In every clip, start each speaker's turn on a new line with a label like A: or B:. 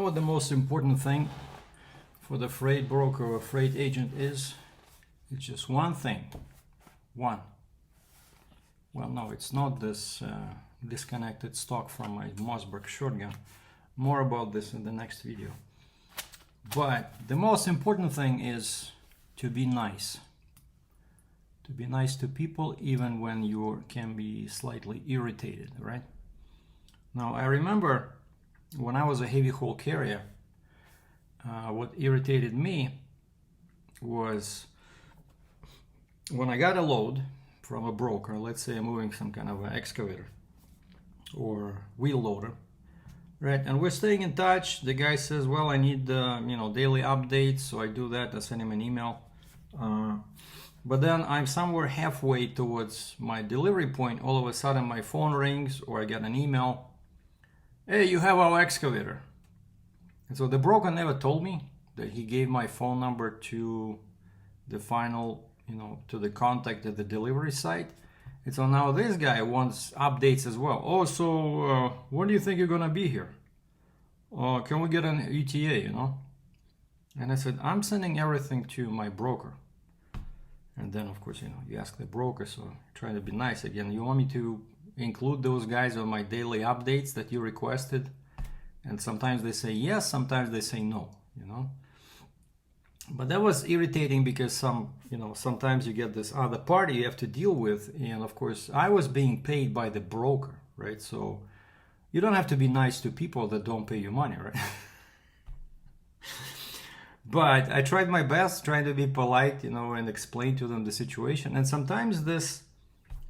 A: what the most important thing for the freight broker or freight agent is? It's just one thing. One. Well, no, it's not this disconnected stock from my Mossberg shotgun. More about this in the next video. But the most important thing is to be nice. To be nice to people even when you can be slightly irritated, right? Now, I remember when I was a heavy haul carrier, what irritated me was when I got a load from a broker. Let's say I'm moving some kind of an excavator or wheel loader, right? And we're staying in touch. The guy says, well, I need daily updates, so I do that. I send him an email. But then I'm somewhere halfway towards my delivery point. All of a sudden my phone rings or I get an email. Hey, you have our excavator. And so the broker never told me that he gave my phone number to the final, to the contact at the delivery site. And so now this guy wants updates as well. Oh, so when do you think you're gonna be here? Can we get an ETA, And I said, I'm sending everything to my broker. And then, of course, you ask the broker, so trying to be nice again. You want me to include those guys on my daily updates that you requested? And sometimes they say yes, sometimes they say no, But that was irritating because sometimes you get this other party you have to deal with. And of course, I was being paid by the broker, right? So you don't have to be nice to people that don't pay you money, right? But I tried my best, trying to be polite, and explain to them the situation. And sometimes this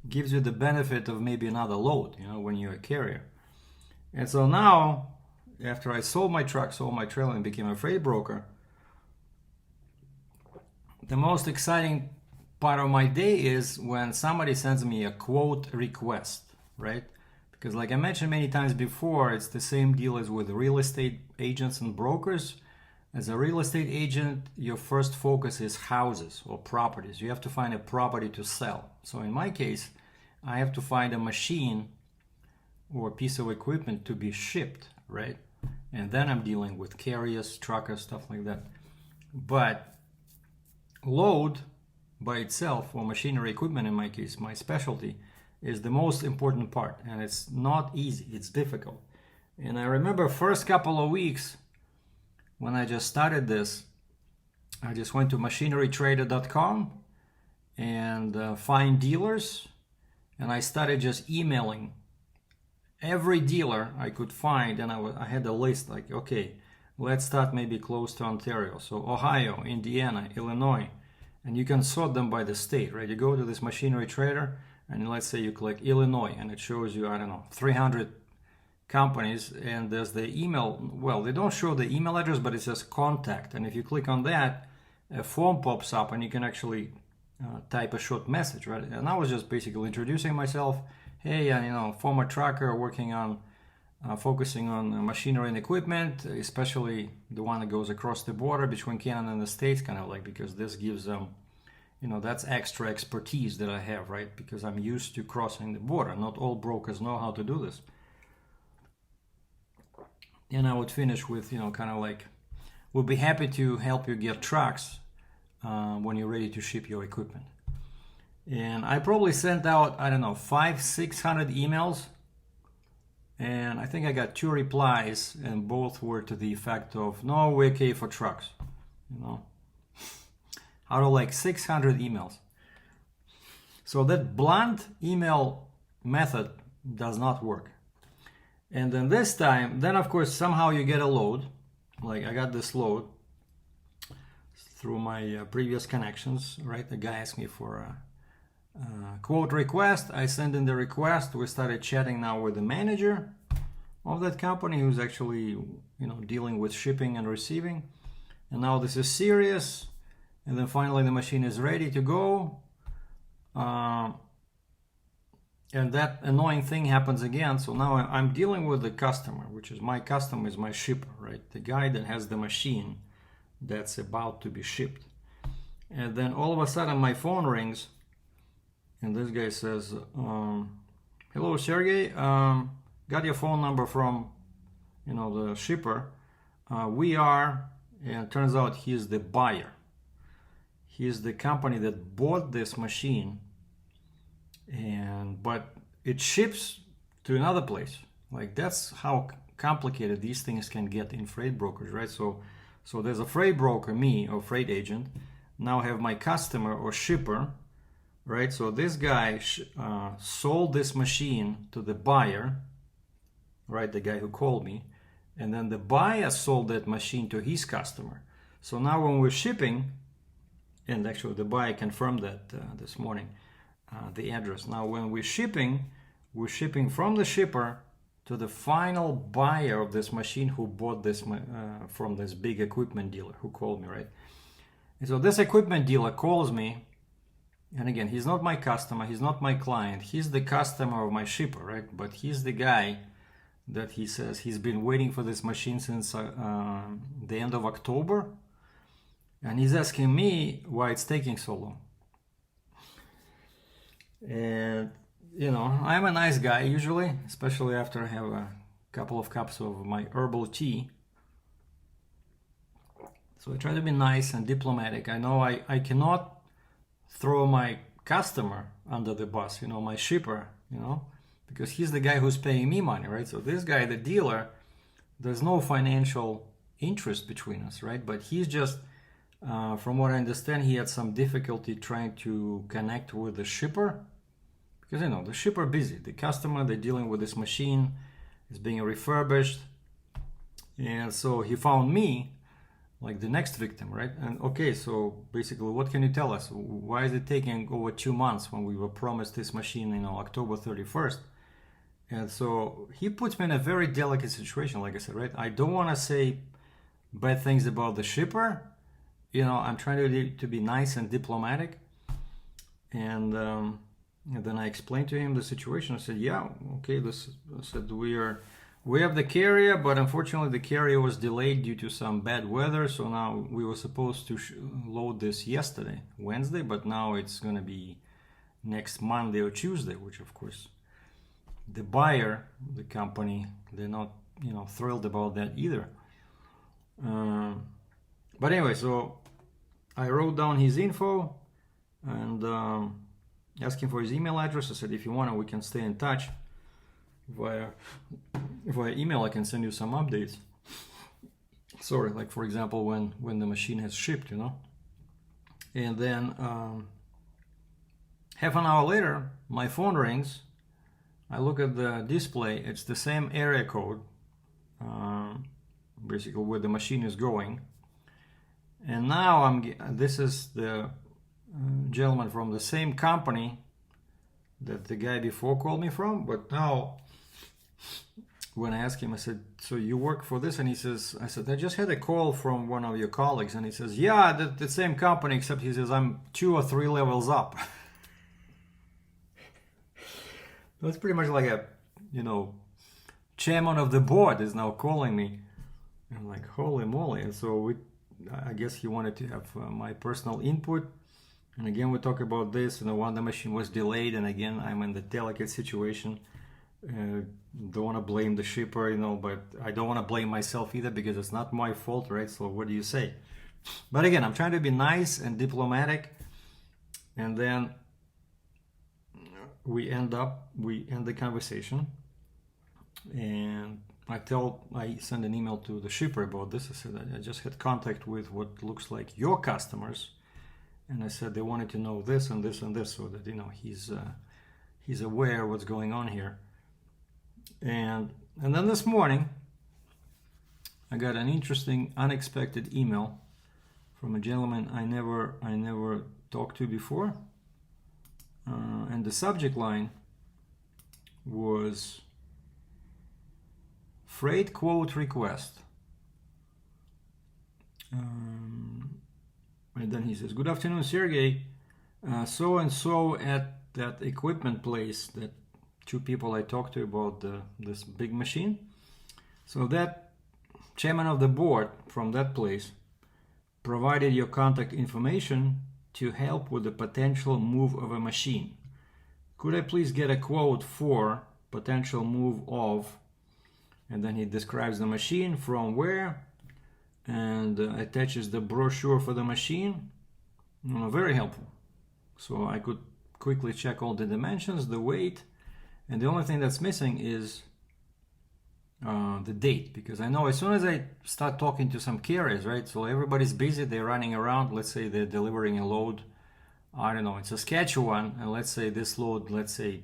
A: gives you the benefit of maybe another load, when you're a carrier. And so now, after I sold my truck, sold my trailer, and became a freight broker, the most exciting part of my day is when somebody sends me a quote request, right? Because like I mentioned many times before, it's the same deal as with real estate agents and brokers. As a real estate agent, your first focus is houses or properties. You have to find a property to sell. So in my case, I have to find a machine or a piece of equipment to be shipped, right? And then I'm dealing with carriers, truckers, stuff like that. But load by itself, or machinery equipment in my case, my specialty, is the most important part. And it's not easy, it's difficult. And I remember first couple of weeks, when I just started this, I just went to machinerytrader.com and find dealers, and I started just emailing every dealer I could find, and I had a list like, okay, let's start maybe close to Ontario. So Ohio, Indiana, Illinois, and you can sort them by the state, right? You go to this Machinery Trader, and let's say you click Illinois, and it shows you, 300 companies, and there's the email. Well, they don't show the email address, but it says contact, and if you click on that, a form pops up and you can actually type a short message, right? And I was just basically introducing myself. Hey, former trucker working on focusing on machinery and equipment, especially the one that goes across the border between Canada and the States, kind of like, because this gives them that's extra expertise that I have, right? Because I'm used to crossing the border. Not all brokers know how to do this. And I would finish with, kind of like, we'll be happy to help you get trucks when you're ready to ship your equipment. And I probably sent out, 500-600 emails. And I think I got 2 replies, and both were to the effect of, no, we're okay for trucks. Out of like 600 emails. So that blunt email method does not work. And then this time, then of course, somehow you get a load. Like I got this load through my previous connections, right? The guy asked me for a quote request. I sent in the request. We started chatting now with the manager of that company who's actually, dealing with shipping and receiving. And now this is serious. And then finally the machine is ready to go. And that annoying thing happens again. So now I'm dealing with the customer, which is my customer, is my shipper, right? The guy that has the machine that's about to be shipped. And then all of a sudden my phone rings, and this guy says, hello, Sergei, got your phone number from, the shipper. we are, and it turns out he's the buyer. He's the company that bought this machine, but it ships to another place. Like, that's how complicated these things can get in freight brokers, right? So there's a freight broker, me, or freight agent. Now I have my customer or shipper, right? So this guy sold this machine to the buyer, right? The guy who called me. And then the buyer sold that machine to his customer. So now when we're shipping, and actually the buyer confirmed that this morning, the address. Now when we're shipping from the shipper to the final buyer of this machine who bought this from this big equipment dealer who called me, right? And so this equipment dealer calls me, and again, he's not my customer, he's not my client, he's the customer of my shipper, right? But he's the guy that he says he's been waiting for this machine since the end of October, and he's asking me why it's taking so long. And you know, I'm a nice guy usually, especially after I have a couple of cups of my herbal tea. So I try to be nice and diplomatic. I know I cannot throw my customer under the bus, you know, my shipper, you know, because he's the guy who's paying me money, right? So this guy, the dealer, there's no financial interest between us, right? But he's just, from what I understand, he had some difficulty trying to connect with the shipper. Because, you know, the shipper busy. The customer, they're dealing with this machine. It's being refurbished. And so he found me, like the next victim, right? And okay, so basically, what can you tell us? Why is it taking over 2 months when we were promised this machine, you know, October 31st? And so he puts me in a very delicate situation, like I said, right? I don't want to say bad things about the shipper. You know, I'm trying to be nice and diplomatic. And then I explained to him the situation. I said, yeah, okay, I said, we have the carrier, but unfortunately the carrier was delayed due to some bad weather. So now we were supposed to load this yesterday, Wednesday, but now it's going to be next Monday or Tuesday, which of course the buyer, the company, they're not, you know, thrilled about that either. But anyway, so I wrote down his info and asked him for his email address. I said, if you want, we can stay in touch via email. I can send you some updates. Sorry, like for example, when the machine has shipped, you know. And then half an hour later, my phone rings. I look at the display. It's the same area code, basically where the machine is going. And now this is the gentleman from the same company that the guy before called me from. But now when I asked him, I said, so you work for this? And he says, I said, I just had a call from one of your colleagues. And he says, yeah, the same company, except he says, I'm 2 or 3 levels up. That's pretty much like a, you know, chairman of the board is now calling me. I'm like, holy moly. And so I guess he wanted to have my personal input. And again, we talk about this, you know, when the machine was delayed. And again, I'm in the delicate situation. Don't want to blame the shipper, you know, but I don't want to blame myself either because it's not my fault, right? So what do you say? But again, I'm trying to be nice and diplomatic. And then we end the conversation. And I send an email to the shipper about this. I said, I just had contact with what looks like your customers. And I said they wanted to know this and this and this, so that, you know, he's aware of what's going on here. And then this morning, I got an interesting, unexpected email from a gentleman I never talked to before. And the subject line was freight quote request. And then he says, good afternoon, Sergei. So and so at that equipment place, that 2 people I talked to about this big machine. So that chairman of the board from that place provided your contact information to help with the potential move of a machine. Could I please get a quote for potential move of, and then he describes the machine from where, and attaches the brochure for the machine. Very helpful. So I could quickly check all the dimensions, the weight, and the only thing that's missing is the date, because I know as soon as I start talking to some carriers, right, so everybody's busy, they're running around, let's say they're delivering a load, I don't know, in Saskatchewan, and let's say this load, let's say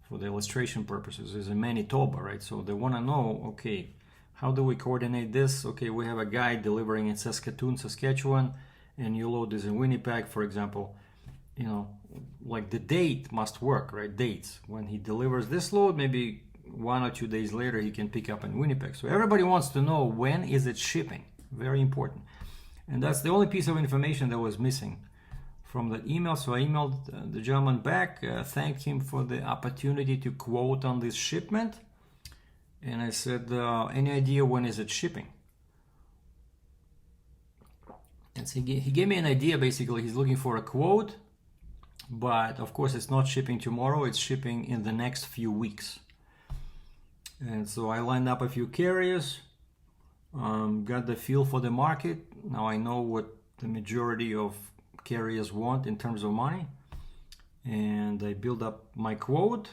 A: for the illustration purposes, is in Manitoba, right? So they want to know, okay, how do we coordinate this? Okay, we have a guy delivering in Saskatoon, Saskatchewan, and your load is in Winnipeg, for example. Like the date must work, right? Dates. When he delivers this load, maybe 1 or 2 days later, he can pick up in Winnipeg. So everybody wants to know, when is it shipping? Very important. And that's the only piece of information that was missing from the email. So I emailed the gentleman back, thanked him for the opportunity to quote on this shipment. And I said, any idea when is it shipping? And so he gave me an idea. Basically, he's looking for a quote, but of course it's not shipping tomorrow, it's shipping in the next few weeks. And so I lined up a few carriers, got the feel for the market. Now I know what the majority of carriers want in terms of money, and I build up my quote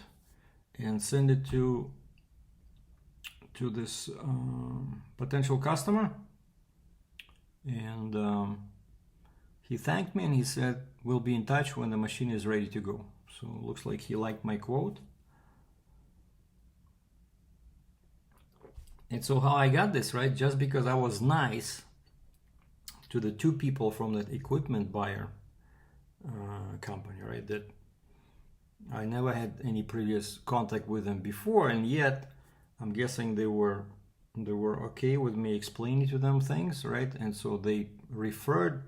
A: and send it to this potential customer. And he thanked me and he said, we'll be in touch when the machine is ready to go. So it looks like he liked my quote. And so how I got this, right? Just because I was nice to the 2 people from that equipment buyer company, right? That I never had any previous contact with them before, and yet I'm guessing they were okay with me explaining to them things, right? And so they referred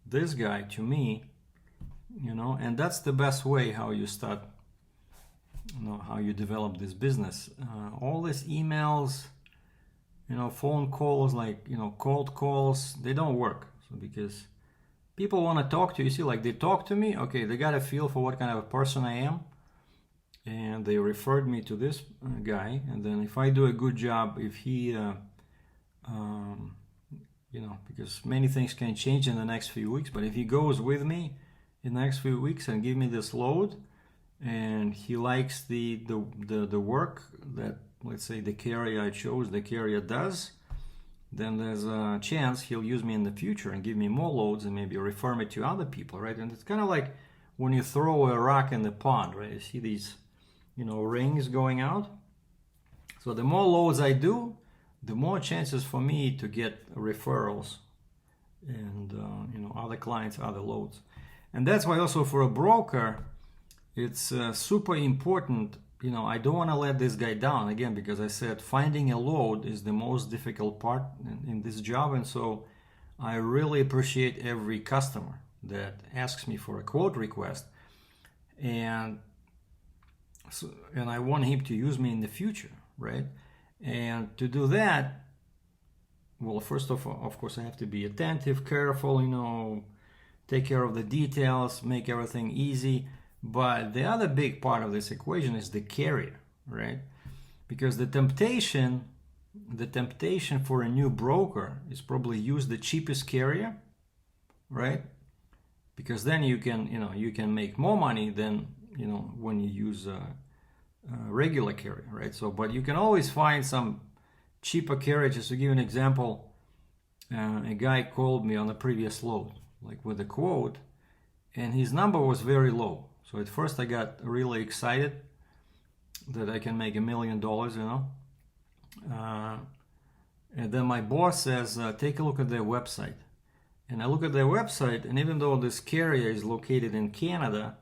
A: this guy to me, and that's the best way how you start, how you develop this business. All these emails, phone calls, like, cold calls, they don't work. So because people want to talk to you, see, like they talk to me, okay, they got a feel for what kind of a person I am, and they referred me to this guy. And then if I do a good job, if he because many things can change in the next few weeks, but if he goes with me in the next few weeks and give me this load, and he likes the work that, let's say, the carrier I chose, the carrier does, then there's a chance he'll use me in the future and give me more loads and maybe refer me to other people, right? And it's kind of like when you throw a rock in the pond, right? You see these, rings going out. So the more loads I do, the more chances for me to get referrals and, other clients, other loads. And that's why also for a broker, it's super important. I don't want to let this guy down, again, because I said finding a load is the most difficult part in this job. And so I really appreciate every customer that asks me for a quote request, and I want him to use me in the future, right? And to do that, well, first of course, I have to be attentive, careful, take care of the details, make everything easy. But the other big part of this equation is the carrier, right? Because the temptation for a new broker is probably use the cheapest carrier, right? Because then you can make more money than, when you use a regular carrier, right? So, but you can always find some cheaper carrier. Just to give you an example, a guy called me on a previous load, like with a quote, and his number was very low. So at first I got really excited that I can make $1 million, and then my boss says, take a look at their website. And I look at their website, and even though this carrier is located in Canada,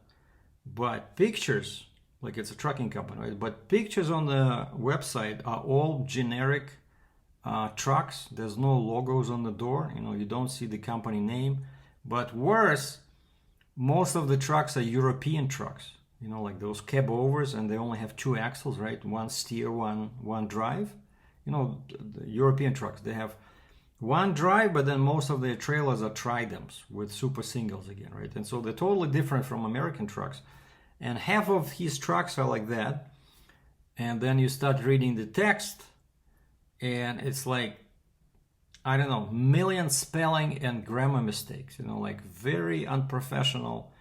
A: but pictures, like it's a trucking company, right? But pictures on the website are all generic trucks. There's no logos on the door. You don't see the company name. But worse, most of the trucks are European trucks, like those cab overs, and they only have 2 axles, right? One steer, one drive. The European trucks, they have one drive, but then most of their trailers are tridems with super singles again, right? And so they're totally different from American trucks. And half of his trucks are like that. And then you start reading the text, and it's like I don't know, million spelling and grammar mistakes, you know, like very unprofessional,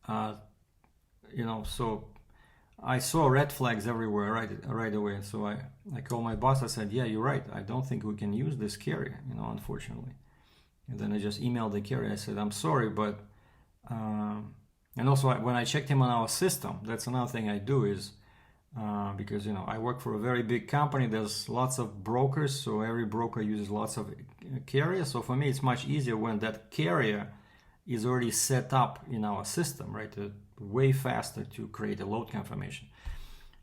A: you know. So I saw red flags everywhere right away. So I called my boss. I said, yeah, you're right. I don't think we can use this carrier, you know, unfortunately. And then I just emailed the carrier. I said, I'm sorry, but and also when I checked him on our system, that's another thing I do is because, you know, I work for a very big company. There's lots of brokers, so every broker uses lots of carriers. So for me, it's much easier when that carrier is already set up in our system, right? Way faster to create a load confirmation.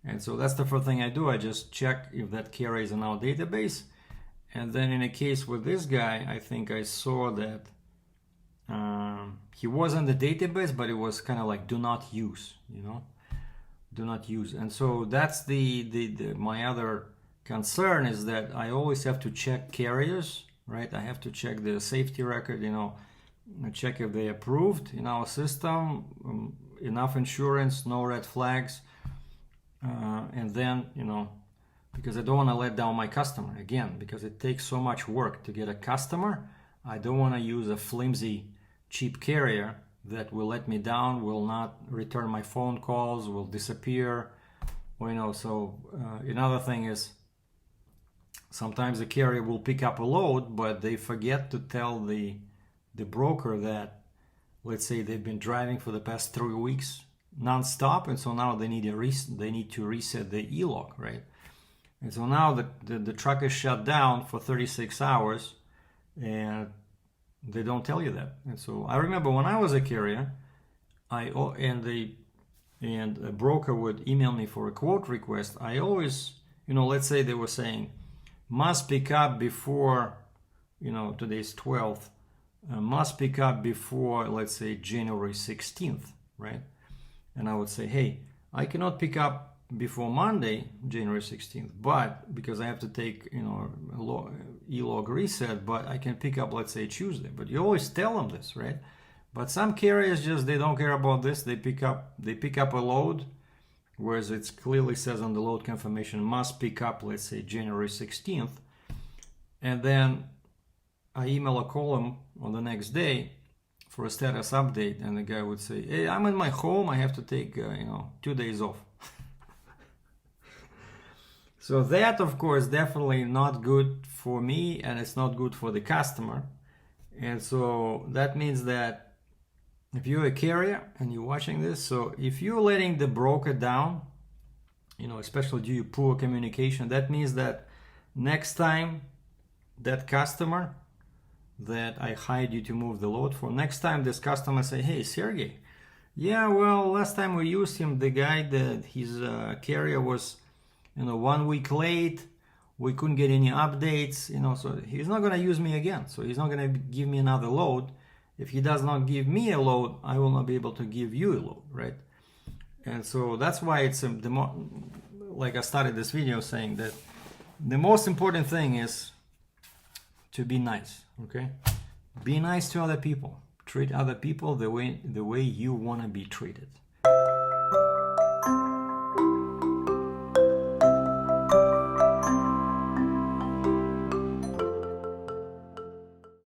A: And so that's the first thing I do. I just check if that carrier is in our database. And then in a case with this guy, I think I saw that he was in the database, but it was kind of like do not use, you know, do not use. And so that's my other concern is that I always have to check carriers, right? I have to check the safety record, you know, check if they approved in our system, enough insurance, no red flags, and then, you know, because I don't want to let down my customer again, because it takes so much work to get a customer. I don't want to use a flimsy cheap carrier that will let me down, will not return my phone calls, will disappear, or, you know. So another thing is sometimes the carrier will pick up a load, but they forget to tell the broker that, let's say they've been driving for the past 3 weeks non-stop, and so now they need to reset the e-log, right? And so now the truck is shut down for 36 hours, and they don't tell you that. And so I remember when I was a carrier, and a broker would email me for a quote request. I always, you know, let's say they were saying must pick up before, you know, today's 12th. Must pick up before, let's say, January 16th, right? And I would say, hey, I cannot pick up before Monday, January 16th, but because I have to take, you know, e-log reset, but I can pick up, let's say, Tuesday. But you always tell them this, right? But some carriers just, they don't care about this. They pick up a load, whereas it clearly says on the load confirmation must pick up, let's say, January 16th, and then I email or call them on the next day for a status update, and the guy would say, hey, I'm in my home, I have to take 2 days off. So that, of course, definitely not good for me, and it's not good for the customer. And so that means that if you're a carrier and you're watching this, so if you're letting the broker down, you know, especially due to poor communication, that means that next time that customer that I hired you to move the load for, next time this customer say, hey, Sergei, yeah, well, last time we used him, the guy that his carrier was, you know, 1 week late, we couldn't get any updates, you know, so he's not going to use me again. So he's not going to give me another load. If he does not give me a load, I will not be able to give you a load, right? And so that's why it's like I started this video saying that the most important thing is to be nice, okay? Be nice to other people. Treat other people the way you want to be treated.